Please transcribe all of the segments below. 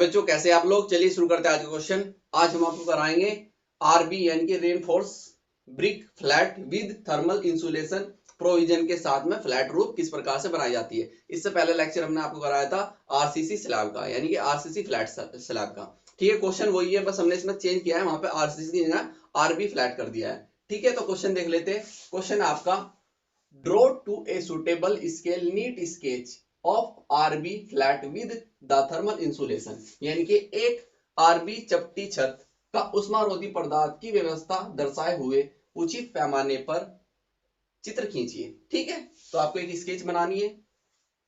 बच्चों, कैसे आप लोग। चलिए शुरू करते हैं आज का क्वेश्चन। आज हम आपको कराएंगे आरबी यानी कि reinforce brick flat with thermal insulation provision के साथ में फ्लैट रूफ किस प्रकार से बनाई जाती है। इससे पहले लेक्चर हमने आपको कराया था आरसीसी स्लैब का, यानी कि आरसीसी फ्लैट स्लैब का। ठीक है, क्वेश्चन वही है, बस हमने इसमें चेंज किया है, वहां पे आरसीसी की जगह आरबी फ्लैट कर दिया है। ठीक है, तो क्वेश्चन देख लेते हैं। क्वेश्चन आपका, draw to a suitable scale neat sketch of RB flat with the thermal insulation, यानी कि एक आरबी चपटी छत का उष्मारोधी पदार्थ की व्यवस्था दर्शाए हुए उचित पैमाने पर चित्र खींचिए। ठीक है, तो आपको एक स्केच बनानी है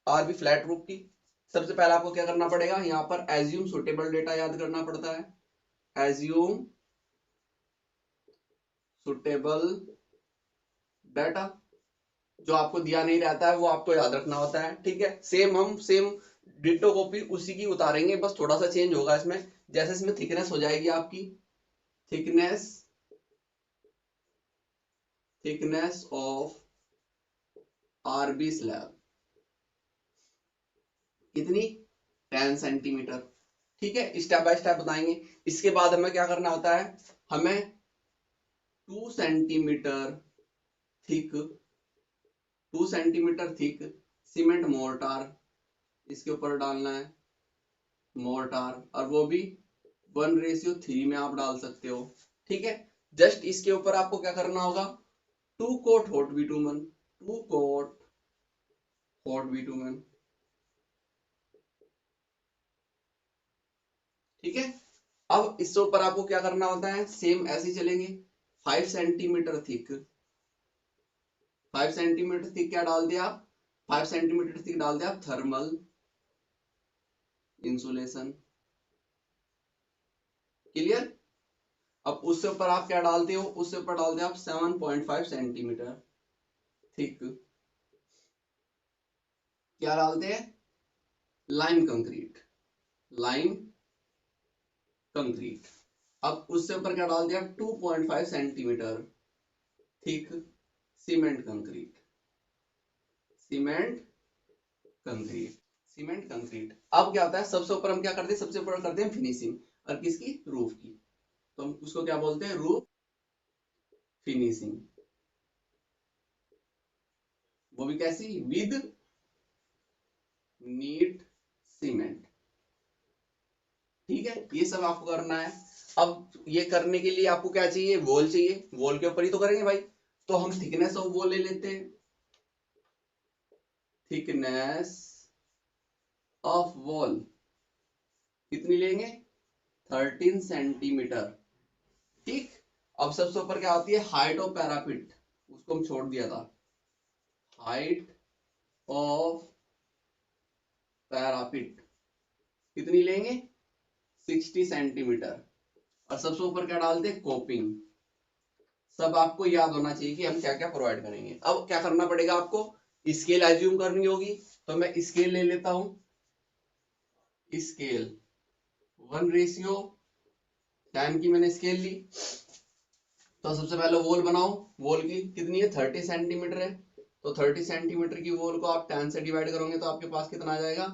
आरबी फ्लैट रूफ की। सबसे पहले आपको क्या करना पड़ेगा, यहाँ पर एज्यूम सुटेबल डेटा याद करना पड़ता है। एज्यूम सुटेबल डेटा जो आपको दिया नहीं रहता है वो आपको याद रखना होता है। ठीक है, सेम डिटो कॉपी उसी की उतारेंगे, बस थोड़ा सा चेंज होगा इसमें। जैसे इसमें थिकनेस हो जाएगी आपकी, थिकनेस ऑफ आरबी स्लैब कितनी, 10 सेंटीमीटर। ठीक है, स्टेप बाय स्टेप बताएंगे। इसके बाद हमें क्या करना होता है, हमें 2 सेंटीमीटर थिक सीमेंट मोर्टार इसके ऊपर डालना है, मोर्टार, और वो भी 1:3 में आप डाल सकते हो। ठीक है, जस्ट इसके ऊपर आपको क्या करना होगा, 2 कोट हॉट बिटुमेन। ठीक है, अब इससे ऊपर आपको क्या करना होता है, सेम ऐसे ही चलेंगे। 5 सेंटीमीटर थिक 5 सेंटीमीटर थिक क्या डाल दिया आप, 5 सेंटीमीटर थिक डाल दिया आप थर्मल इंसुलेशन। क्लियर। अब उससे ऊपर आप क्या डालते हो, उससे ऊपर डालते हो आप 7.5 सेंटीमीटर थिक क्या डालते हैं, लाइम कंक्रीट। अब उससे ऊपर क्या डाल दिया, 2.5 सेंटीमीटर थिक सीमेंट कंक्रीट। अब क्या होता है, सबसे ऊपर हम क्या करते हैं, सबसे ऊपर करते हैं फिनिशिंग, और किसकी, रूफ की। तो हम उसको क्या बोलते हैं, रूफ फिनिशिंग। वो भी कैसी, विद नीट सीमेंट। ठीक है, ये सब आपको करना है। अब ये करने के लिए आपको क्या चाहिए, वॉल चाहिए। वॉल के ऊपर ही तो करेंगे भाई, तो हम थिकनेस ऑफ वॉल ले लेते हैं। थिकनेस ऑफ वॉल कितनी लेंगे, 13 सेंटीमीटर। ठीक, अब सबसे ऊपर क्या आती है, हाइट ऑफ पैरापिट, उसको हम छोड़ दिया था। हाइट ऑफ पैरापिट कितनी लेंगे, 60 सेंटीमीटर। और सबसे ऊपर क्या डालते हैं, कोपिंग। सब आपको याद होना चाहिए कि हम क्या क्या प्रोवाइड करेंगे। अब क्या करना पड़ेगा आपको, स्केल एज्यूम करनी होगी। तो मैं स्केल ले लेता हूं, स्केल 1:10 की मैंने स्केल ली। तो सबसे पहले वॉल बनाओ। वॉल की कितनी है, 30 सेंटीमीटर है। तो 30 सेंटीमीटर की वॉल को आप 10 से डिवाइड करोगे तो आपके पास कितना आ जाएगा,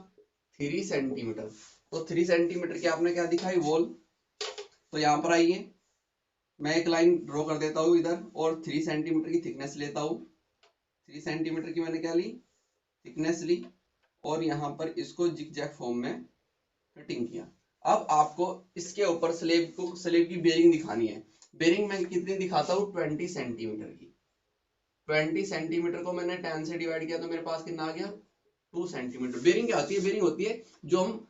3 सेंटीमीटर। तो 3 सेंटीमीटर की आपने क्या दिखाई, वॉल। तो यहां पर आइए, मैं एक लाइन ड्रॉ कर देता हूँ इधर, और 3 सेंटीमीटर की थिकनेस लेता हूँ। 3 सेंटीमीटर की मैंने क्या ली, थिकनेस ली, और यहाँ पर इसको जिगजैग फॉर्म में कटिंग किया। अब आपको इसके ऊपर स्लेब की बेरिंग दिखानी है। बेरिंग मैं कितनी दिखाता हूँ, 20 सेंटीमीटर की। 20 सेंटीमीटर को मैंने 10 से डिवाइड किया तो मेरे पास कितना आ गया, 2 सेंटीमीटर। बेरिंग क्या होती है, बेरिंग होती है जो हम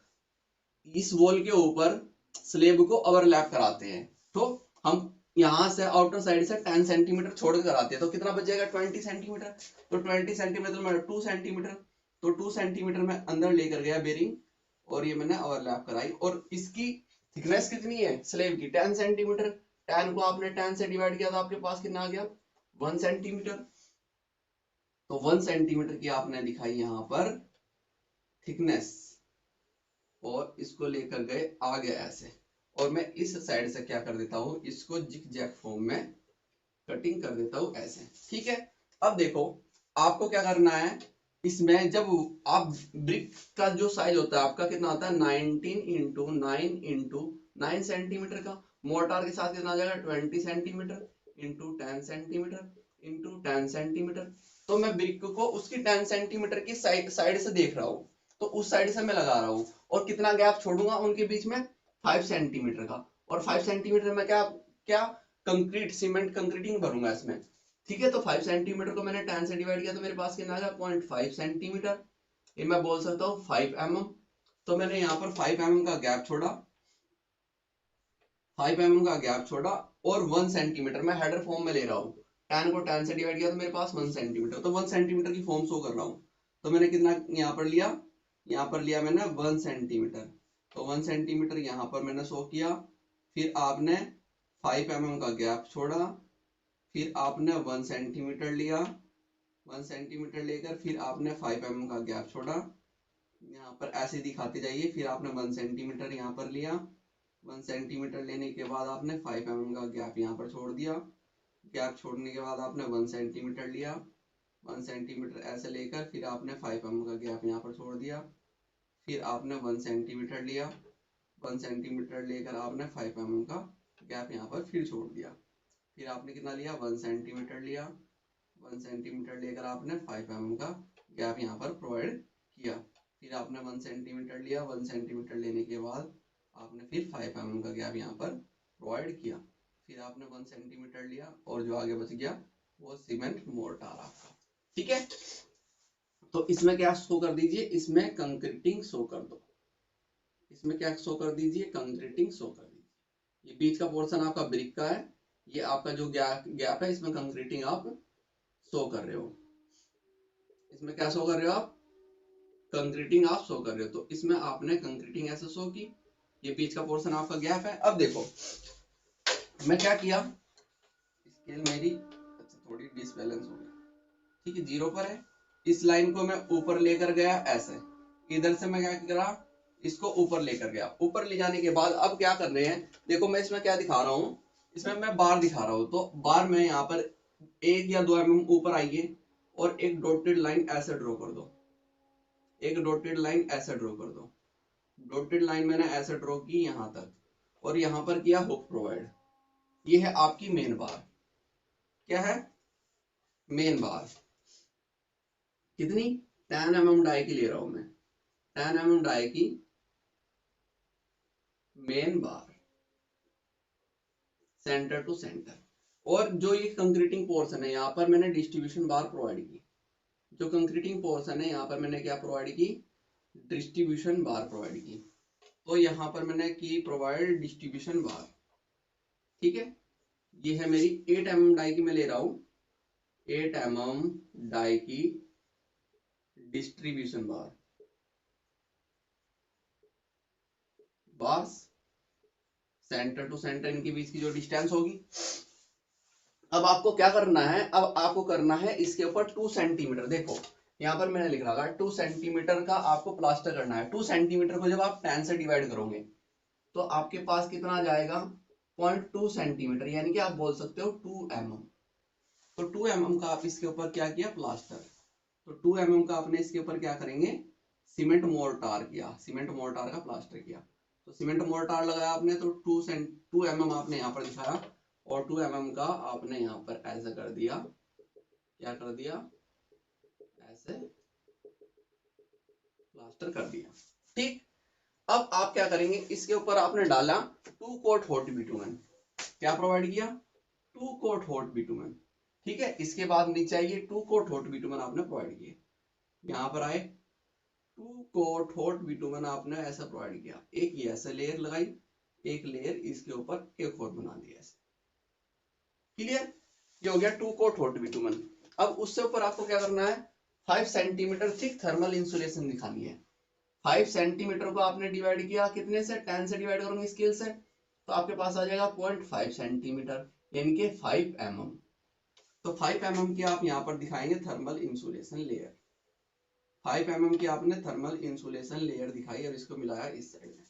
इस वॉल के ऊपर स्लेब को ओवरलैप कराते हैं। तो हम यहां से आउटर साइड से 10 सेंटीमीटर छोड़ कर आते हैं, तो कितना बच जाएगा, 20 सेंटीमीटर। तो 20 सेंटीमीटर में 2 सेंटीमीटर, तो 2 सेंटीमीटर में अंदर लेकर गया बेरिंग, और ये मैंने ओवरलैप कराई। और इसकी थिकनेस कितनी है स्लेब की, 10 सेंटीमीटर। 10 को आपने 10 से डिवाइड किया तो आपके पास कितना आ गया, 1 सेंटीमीटर। तो 1 सेंटीमीटर की आपने दिखाई यहां पर थिकनेस, और इसको लेकर गए आगे ऐसे, और मैं इस साइड से क्या कर देता हूं, इसको जिगजैग फॉर्म में कटिंग कर देता हूं ऐसे। ठीक है, अब देखो आपको क्या करना है, इसमें जब आप ब्रिक का जो साइज होता है आपका कितना होता है 19 × 9 × 9 सेंटीमीटर का, मोर्टार के साथ कितना आ जाएगा 20 centimetre into 10 centimetre into 10 centimetre. तो मैं ब्रिक को उसकी 10 सेंटीमीटर की साइड से देख रहा हूँ, तो उस साइड से मैं लगा रहा हूँ, और कितना गैप छोड़ूंगा उनके बीच में 5 सेंटीमीटर का, और 5 सेंटीमीटर में क्या क्या कंक्रीट सीमेंट कंक्रीटिंग भरूंगा इसमें। ठीक है, तो 5 सेंटीमीटर को मैंने 10 से डिवाइड किया तो मेरे पास कितना आ गया 0.5 सेंटीमीटर। ये मैं बोल सकता हूँ 5 mm। तो मैंने यहाँ पर 5 mm का गैप छोड़ा, 5 mm का गैप छोड़ा, और 1 सेंटीमीटर मैं हेडर फॉर्म में ले रहा हूँ। 10 को 10 से डिवाइड किया तो मेरे पास 1 सेंटीमीटर, तो 1 सेंटीमीटर की फॉर्म शो कर रहा हूँ। तो मैंने कितना यहाँ पर लिया, यहाँ पर लिया मैंने 1 सेंटीमीटर। तो 1 सेंटीमीटर यहाँ पर मैंने शो किया। फिर आपने 5 mm का गैप छोड़ा, फिर आपने 1 सेंटीमीटर लिया, 1 सेंटीमीटर लेकर फिर आपने 5 mm का गैप छोड़ा, यहाँ पर ऐसे दिखाते जाइए। फिर आपने 1 सेंटीमीटर यहाँ पर लिया, 1 सेंटीमीटर लेने के बाद आपने 5 mm का गैप यहाँ पर छोड़ दिया। गैप छोड़ने के बाद आपने 1 सेंटीमीटर लिया, 1 सेंटीमीटर ऐसे लेकर फिर आपने 5 mm का गैप यहाँ पर छोड़ दिया। फिर आपने 1 सेंटीमीटर लिया, 1 सेंटीमीटर लेकर आपने 5 mm का गैप यहाँ पर फिर छोड़ दिया। फिर आपने कितना लिया 1 सेंटीमीटर लिया, 1 सेंटीमीटर लेकर आपने 5 mm का गैप यहाँ पर प्रोवाइड किया। फिर आपने 1 सेंटीमीटर लिया, 1 सेंटीमीटर लेने के बाद आपने फिर 5 mm का गैप यहाँ पर प्रोवाइड किया। फिर आपने 1 सेंटीमीटर लिया, और जो आगे बच गया वो सीमेंट मोर्टार आपका। ठीक है, तो इसमें क्या शो कर दीजिए, इसमें कंक्रीटिंग शो कर दो। इसमें क्या शो कर दीजिए, कंक्रीटिंग शो कर दीजिए। ये बीच का पोर्शन आपका ब्रिक का है, ये आपका जो गैप है इसमें कंक्रीटिंग आप शो कर रहे हो। इसमें क्या शो कर रहे हो आप, कंक्रीटिंग आप शो कर रहे हो। तो इसमें आपने कंक्रीटिंग ऐसे शो की, ये बीच का पोर्शन आपका गैप है। अब देखो मैं क्या किया, स्केल मेरी थोड़ी डिसबैलेंस हो गई। ठीक है, 0 पर है। इस लाइन को मैं ऊपर लेकर गया ऐसे, इधर से मैं क्या करा, इसको ऊपर लेकर गया। ऊपर ले जाने के बाद अब क्या कर रहे हैं, देखो मैं इसमें क्या दिखा रहा हूँ, इसमें मैं बार दिखा रहा हूँ। तो बार में यहाँ पर 1 या 2 mm ऊपर आइए, और एक डॉटेड लाइन ऐसे ड्रॉ कर दो, एक डॉटेड लाइन ऐसे ड्रॉ कर दो। डॉटेड लाइन मैंने ऐसे ड्रॉ की यहाँ तक, और यहाँ पर किया हुक प्रोवाइड। ये है आपकी मेन बार। क्या है, मेन बार। कितनी, 10 mm डाई की ले रहा हूं मैं, 10 mm डाई की main bar, centre to centre. और जो ये कंक्रीटिंग पोर्शन है यहाँ पर मैंने डिस्ट्रीब्यूशन बार प्रोवाइड की। जो कंक्रीटिंग पोर्शन है यहाँ पर मैंने क्या प्रोवाइड की, डिस्ट्रीब्यूशन बार प्रोवाइड की। तो यहाँ पर मैंने की प्रोवाइड डिस्ट्रीब्यूशन बार। ठीक है, ये है मेरी 8 mm डाई की मैं ले रहा हूँ, 8 mm डाई की distribution bar, bars centre to centre इनके बीच की जो डिस्टेंस होगी। अब आपको क्या करना है, अब आपको करना है इसके ऊपर 2 सेंटीमीटर। देखो यहाँ पर मैंने लिख रखा है 2 सेंटीमीटर का आपको प्लास्टर करना है। 2 सेंटीमीटर को जब आप 10 से डिवाइड करोगे तो आपके पास कितना जाएगा 0.2 सेंटीमीटर, यानी कि आप बोल सकते हो 2 mm। तो 2 mm का आप इसके ऊपर क्या किया, प्लास्टर। तो 2 mm का आपने इसके ऊपर क्या करेंगे, सीमेंट मोर्टार किया, सीमेंट मोर्टार का प्लास्टर किया। तो सीमेंट मोर्टार लगाया आपने, तो 2 mm आपने यहाँ पर दिखाया, और 2 mm का आपने यहाँ पर ऐसे कर दिया, क्या कर दिया, ऐसे प्लास्टर कर दिया। ठीक, अब आप क्या करेंगे, इसके ऊपर आपने डाला 2 कोट हॉट बिटुमेन। क्या प्रोवाइड किया, 2 कोट हॉट बिटुमेन। ठीक है, इसके बाद नीचे आइए, 2 कोट हॉट बिटुमेन आपने प्रोवाइड किए। यहाँ पर आए, 2 कोट हॉट बिटुमेन आपने ऐसा प्रोवाइड किया। एक ये ऐसे लेयर लगाई, एक लेयर इसके ऊपर एक और बना दिया ऐसे। क्लियर, ये हो गया 2 कोट हॉट बिटुमेन। अब उससे ऊपर आपको क्या करना है, 5 सेंटीमीटर थिक थर्मल इंसुलेशन दिखानी है। 5 सेंटीमीटर को आपने डिवाइड किया कितने से, 10 से डिवाइड करोगे स्केल से, तो आपके पास आ जाएगा 0.5 सेंटीमीटर, यानी कि 5 mm। तो 5 mm की आप यहाँ पर दिखाएंगे थर्मल इंसुलेशन लेयर। 5 mm की आपने थर्मल इंसुलेशन लेयर दिखाई और इसको मिलाया इस साइड में।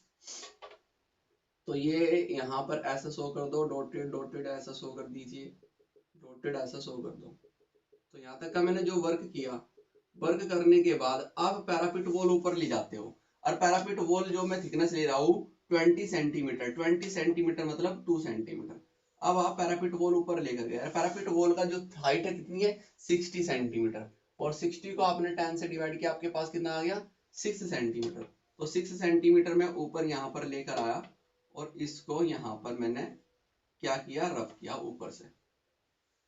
तो ये यहाँ पर ऐसा शो कर दो, डॉटेड डॉटेड ऐसा शो कर दीजिए, डॉटेड ऐसा शो कर दो। तो यहाँ तक का मैंने जो वर्क किया वर्क करने के बाद आप पैरापिट वॉल ऊपर ले जाते हो, और पैरापिट वॉल जो मैं थिकनेस ले रहा हूँ 20 सेंटीमीटर, 20 सेंटीमीटर मतलब 2 सेंटीमीटर। अब आप पैरापिट वॉल ऊपर लेकर गए, पैरापिट वॉल का जो हाइट है कितनी है 60 सेंटीमीटर, और 60 को आपने 10 से डिवाइड किया, आपके पास कितना आ गया 6 सेंटीमीटर। तो 6 सेंटीमीटर में ऊपर यहाँ पर लेकर आया, और इसको यहाँ पर मैंने क्या किया, रफ किया ऊपर से।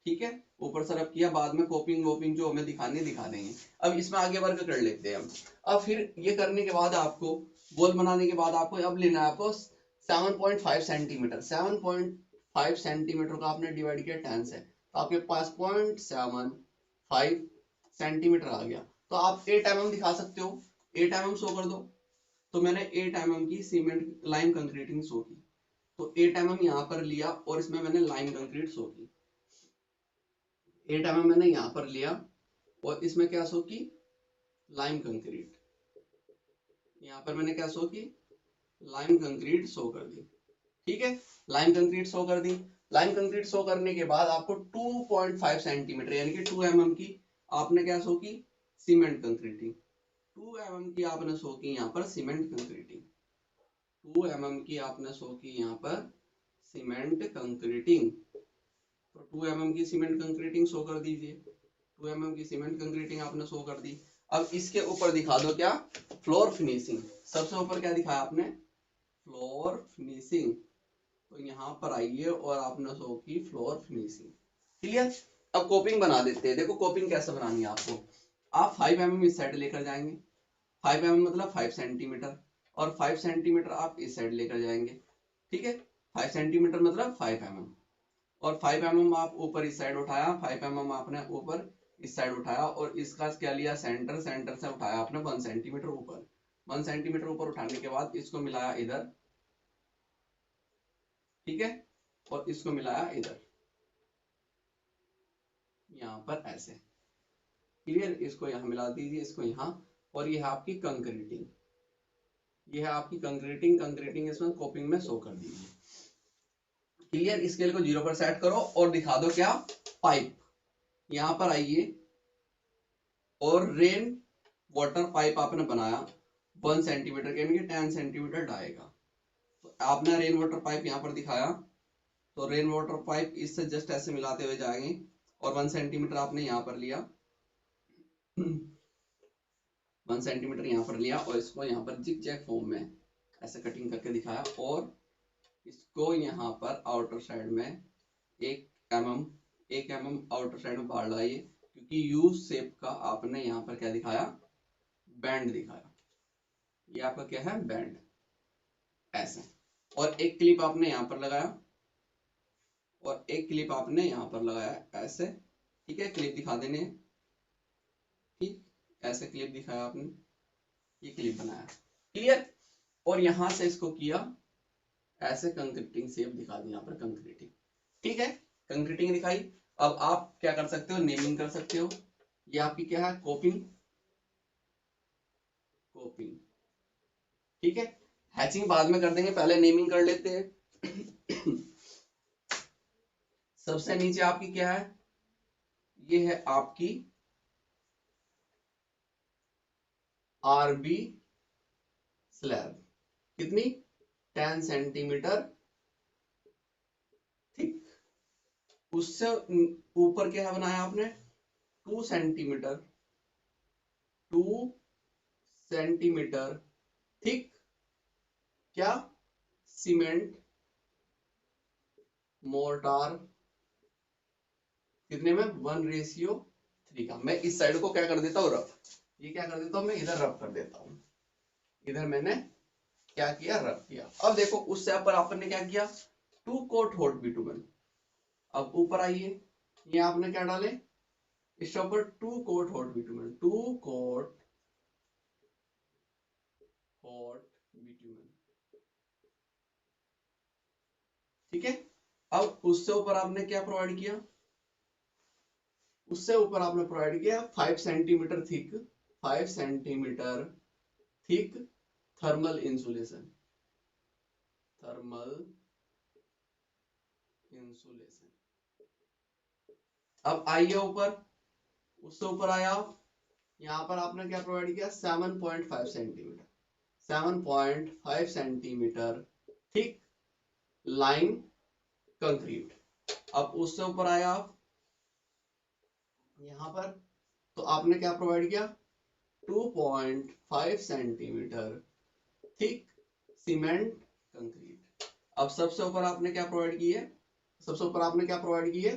ठीक है, ऊपर से रफ किया, बाद में कोपिंग वोपिंग जो हमें दिखानी दिखा देंगे। अब इसमें आगे वर्क कर लेते हैं हम। अब फिर ये करने के बाद आपको वॉल बनाने के बाद आपको अब लेना है आपको 7.5 सेंटीमीटर। 7.5 सेंटीमीटर को आपने डिवाइड किया 10 से, तो आपके पास 0.75 सेंटीमीटर आ गया। तो आप 8 mm दिखा सकते हो, 8 mm शो कर दो। तो मैंने 8 mm की सीमेंट लाइम कंक्रीटिंग शो की, तो 8 mm यहाँ पर लिया और इसमें मैंने लाइम कंक्रीट शो की। 8 mm मैंने यहाँ पर लिया और इसमें क्या शो की, लाइम कंक्रीट। यहाँ पर मैंने क्या शो की, लाइम कंक्रीट शो कर दी। ठीक है, लाइम कंक्रीट शो कर दी। लाइम कंक्रीट शो करने के बाद आपको 2.5 सेंटीमीटर यानी कि 2 mm की आपने क्या शो की, सीमेंट कंक्रीटिंग। 2 mm की आपने शो की यहाँ पर सीमेंट कंक्रीटिंग। 2 mm की आपने शो की यहाँ पर सीमेंट कंक्रीटिंग। तो 2 mm की सीमेंट कंक्रीटिंग शो कर दीजिए। 2 mm की सीमेंट कंक्रीटिंग आपने शो कर दी। अब इसके ऊपर दिखा दो क्या, फ्लोर फिनिशिंग। सबसे ऊपर क्या दिखाया आपने, फ्लोर फिनिशिंग। तो यहाँ पर आइए और आपने शो की फ्लोर फिनिशिंग। क्लियर। अब कोपिंग बना देते हैं। देखो कोपिंग कैसे बनानी है आपको, आप 5 mm इस साइड लेकर जाएंगे, 5 mm मतलब 5 सेंटीमीटर, और 5 सेंटीमीटर आप इस साइड लेकर जाएंगे। ठीक है, 5 सेंटीमीटर मतलब 5 mm, और 5 mm आप ऊपर इस साइड उठाया, 5 mm आपने ऊपर इस साइड उठाया, और इसका क्या लिया सेंटर, सेंटर से उठाया आपने 1 सेंटीमीटर ऊपर। 1 सेंटीमीटर ऊपर उठाने के बाद इसको मिलाया इधर, ठीक है, और इसको मिलाया इधर, यहाँ पर ऐसे। क्लियर, इसको यहाँ मिला दीजिए, इसको यहाँ, और ये है आपकी कंक्रीटिंग, ये है आपकी कंक्रीटिंग। कंक्रीटिंग इसमें कोपिंग में शो कर दीजिए। क्लियर, स्केल को 0 पर सेट करो और दिखा दो क्या, पाइप। यहाँ पर आइए और रेन वाटर पाइप आपने बनाया 1 सेंटीमीटर यानी कि 10 सेंटीमीटर डालेगा। तो आपने रेन वाटर पाइप यहाँ पर दिखाया, तो रेन वाटर पाइप इससे जस्ट ऐसे मिलाते हुए जाएंगे, और 1 सेंटीमीटर आपने यहाँ पर लिया 1 सेंटीमीटर यहाँ पर लिया, और इसको यहाँ पर जिग जैग फॉर्म में ऐसे कटिंग करके दिखाया, और इसको यहाँ पर आउटर साइड में 1 mm आउटर साइड में बाहर लगाइए, क्योंकि यू शेप का आपने यहाँ पर क्या दिखाया, बैंड दिखाया। ये आपका क्या है, बैंड ऐसे। और एक क्लिप आपने यहाँ पर लगाया, और एक क्लिप आपने यहाँ पर लगाया ऐसे। ठीक है, क्लिप दिखा देने, ठीक, ऐसे क्लिप दिखाया आपने, ये क्लिप बनाया। क्लियर। और यहां से इसको किया ऐसे, कंक्रीटिंग शेप दिखा दी यहाँ पर कंक्रीटिंग। ठीक है, कंक्रीटिंग दिखाई। अब आप क्या कर सकते हो, नेमिंग कर सकते हो। ये आपकी क्या है, कोपिंग, कोपिंग। ठीक है, हैचिंग बाद में कर देंगे, पहले नेमिंग कर लेते हैं। सबसे नीचे आपकी क्या है, ये है आपकी आरबी स्लैब, कितनी, 10 सेंटीमीटर थिक। उससे ऊपर क्या है बनाया आपने, 2 सेंटीमीटर, 2 सेंटीमीटर थिक, क्या, सीमेंट मोर्टार, कितने में, 1:3 का। मैं इस साइड को क्या कर देता हूँ, रफ। ये क्या कर देता हूँ, मैं इधर रफ कर देता हूँ, इधर मैंने क्या किया, रफ किया। अब देखो उससे ऊपर आपने क्या किया, 2 कोट हॉट बिटुमेन। अब ऊपर आइए, ये आपने क्या डाले, इसके ऊपर 2 coat hot bitumen, 2 coat hot bitumen. ठीक है, अब उससे ऊपर आपने क्या प्रोवाइड किया, उससे ऊपर आपने प्रोवाइड किया 5 centimetre thick, 5 centimetre thick thermal insulation, thermal insulation. अब आइए ऊपर, उससे ऊपर आया यहाँ पर आपने क्या प्रोवाइड किया, 7.5 centimetre, 7.5 centimetre thick line concrete. अब उससे ऊपर आया आप यहाँ पर, तो आपने क्या प्रोवाइड किया, 2.5 सेंटीमीटर थिक सीमेंट कंक्रीट। अब सबसे ऊपर आपने क्या प्रोवाइड की है, सबसे ऊपर आपने क्या प्रोवाइड की है,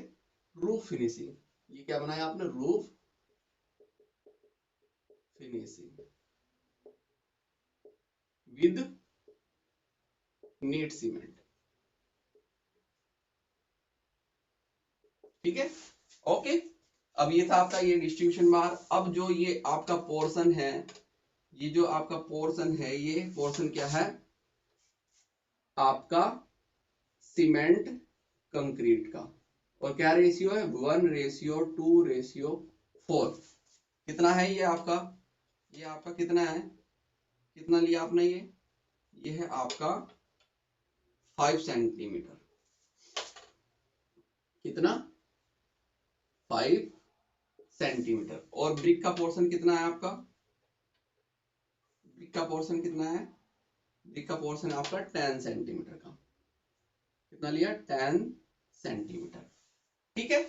रूफ फिनिशिंग। ये क्या बनाया आपने, roof finishing with neat cement. ठीक है, ओके। अब ये था आपका ये डिस्ट्रीब्यूशन बार। अब जो ये आपका पोर्शन है, ये जो आपका पोर्शन है, ये पोर्शन क्या है आपका, सीमेंट कंक्रीट का। और क्या रेशियो है, 1:2:4। कितना है ये आपका, ये आपका कितना है, कितना लिया आपने, ये है आपका 5 सेंटीमीटर। कितना, 5 सेंटीमीटर। और ब्रिक का पोर्शन कितना है आपका, ब्रिक का पोर्शन कितना है, ब्रिक का पोर्शन आपका 10 सेंटीमीटर का। कितना लिया, 10 सेंटीमीटर। ठीक है,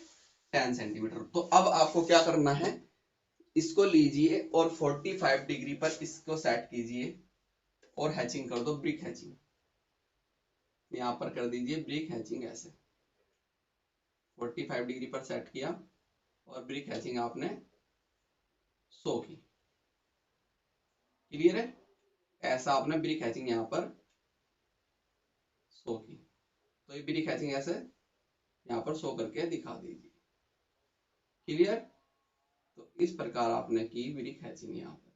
10 सेंटीमीटर। तो अब आपको क्या करना है, इसको लीजिए और 45 डिग्री पर इसको सेट कीजिए और हैचिंग कर दो, ब्रिक हैचिंग। यहां पर कर दीजिए ब्रिक हैचिंग ऐसे, 45 डिग्री पर सेट किया और ब्रिक हैचिंग आपने 100 की। क्लियर है, ऐसा आपने ब्रिक हैचिंग यहां पर 100 की। तो ये ब्रिक हैचिंग ऐसे यहां पर 100 करके दिखा दीजिए। क्लियर, तो इस प्रकार आपने की ब्रिक हैचिंग, यहां पर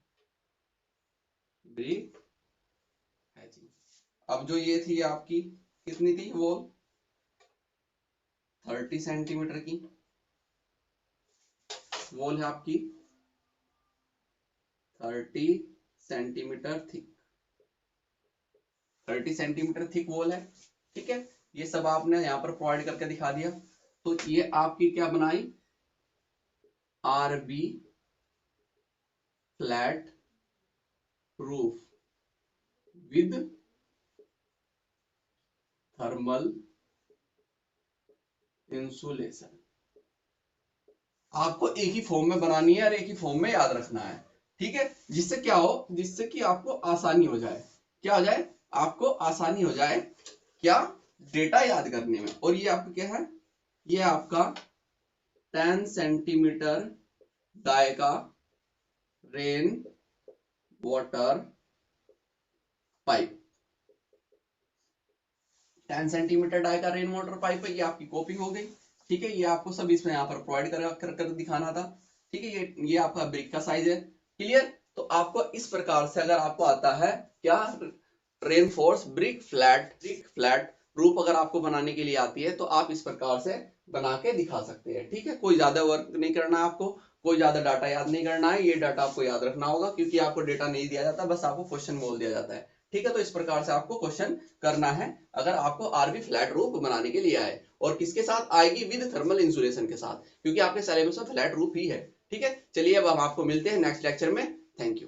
ब्रिक हैचिंग। अब जो ये थी आपकी कितनी थी वो, 30 सेंटीमीटर की वॉल है आपकी, 30 centimetre thick, 30 centimetre thick wall है। ठीक है, ये सब आपने यहाँ पर प्रोवाइड करके दिखा दिया। तो ये आपकी क्या बनाई, RB flat roof with thermal insulation. आपको एक ही फॉर्म में बनानी है और एक ही फॉर्म में याद रखना है। ठीक है, जिससे क्या हो, जिससे कि आपको आसानी हो जाए, क्या हो जाए, आपको आसानी हो जाए क्या, डेटा याद करने में। और ये आपका क्या है, ये आपका 10 सेंटीमीटर डाई का rain water pipe, 10 centimetre dia का रेन वाटर पाइप है, ये आपकी कॉपी हो गई। ठीक है, ये आपको सब इसमें यहाँ पर प्रोवाइड कर दिखाना था। ठीक है, ये आपका ब्रिक का साइज है। क्लियर, तो आपको इस प्रकार से अगर आपको आता है क्या, रेनफोर्स ब्रिक फ्लैट रूफ अगर आपको बनाने के लिए आती है, तो आप इस प्रकार से बना के दिखा सकते हैं। ठीक है, कोई ज्यादा वर्क नहीं करना है आपको, कोई ज्यादा डाटा याद नहीं करना है। ये डाटा आपको याद रखना होगा, क्योंकि आपको डेटा नहीं दिया जाता, बस आपको क्वेश्चन बोल दिया जाता है। ठीक है, तो इस प्रकार से आपको क्वेश्चन करना है अगर आपको आरबी फ्लैट रूफ बनाने के लिए आए। और किसके साथ आएगी, विद थर्मल इंसुलेशन के साथ, क्योंकि आपके सिलेबस में फ्लैट रूफ ही है। ठीक है, चलिए अब हम आपको मिलते हैं नेक्स्ट लेक्चर में। Thank you.